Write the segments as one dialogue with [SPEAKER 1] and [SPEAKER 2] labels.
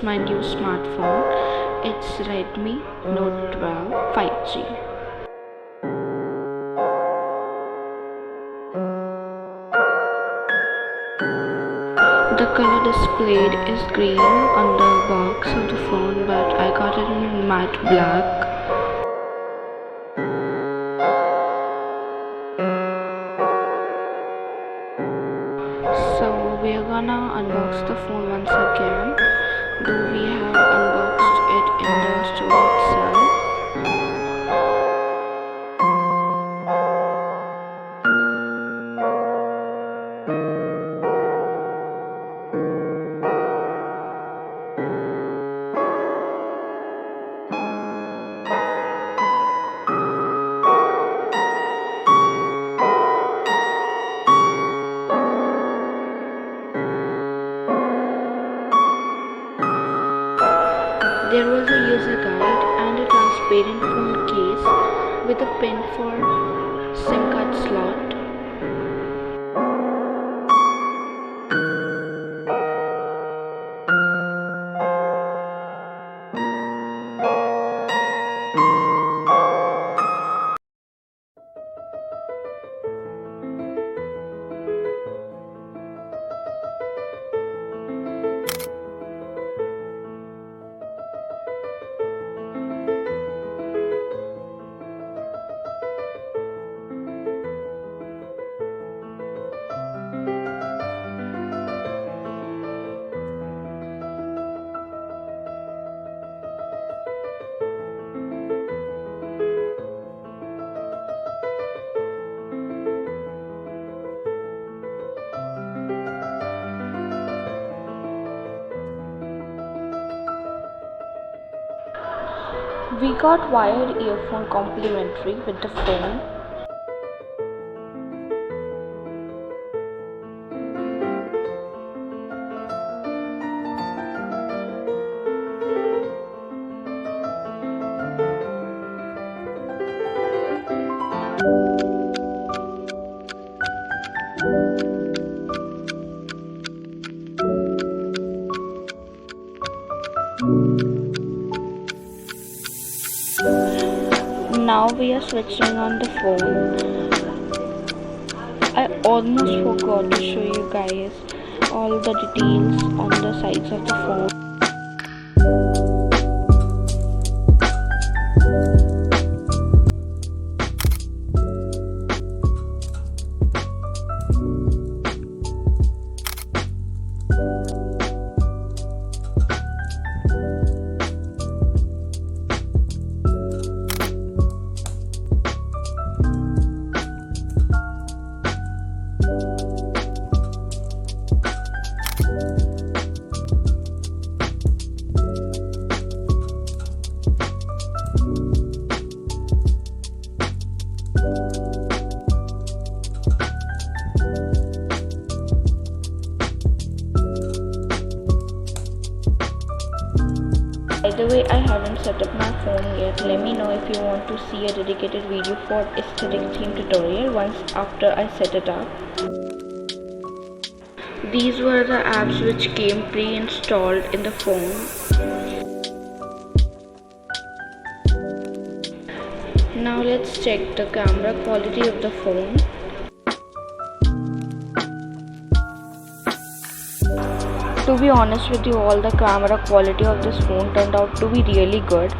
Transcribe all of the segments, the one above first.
[SPEAKER 1] is my new smartphone. It's Redmi Note 12 5G. The color displayed is green on the box of the phone, but I got it in matte black. So we are gonna unbox the phone once again, though we have unboxed it in the store itself. There was a user guide and a transparent phone case with a pin for SIM card slot. We got wired earphone complimentary with the phone. Now we are switching on the phone. I almost forgot to show you guys all the details on the sides of the phone. By the way, I haven't set up my phone yet. Let me know if you want to see a dedicated video for aesthetic theme tutorial once after I set it up. These were the apps which came pre-installed in the phone. Now let's check the camera quality of the phone. To be honest with you, all the camera quality of this phone turned out to be really good.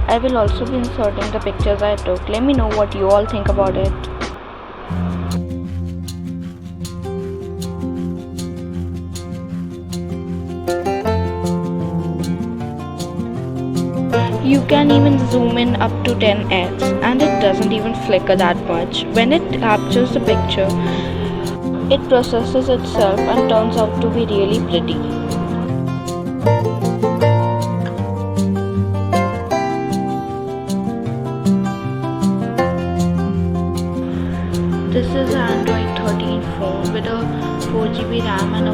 [SPEAKER 1] I will also be inserting the pictures I took. Let me know what you all think about it. You can even zoom in up to 10x and it doesn't even flicker that much. When it captures the picture, it processes itself and turns out to be really pretty. This is an Android 13 phone with a 4GB RAM and a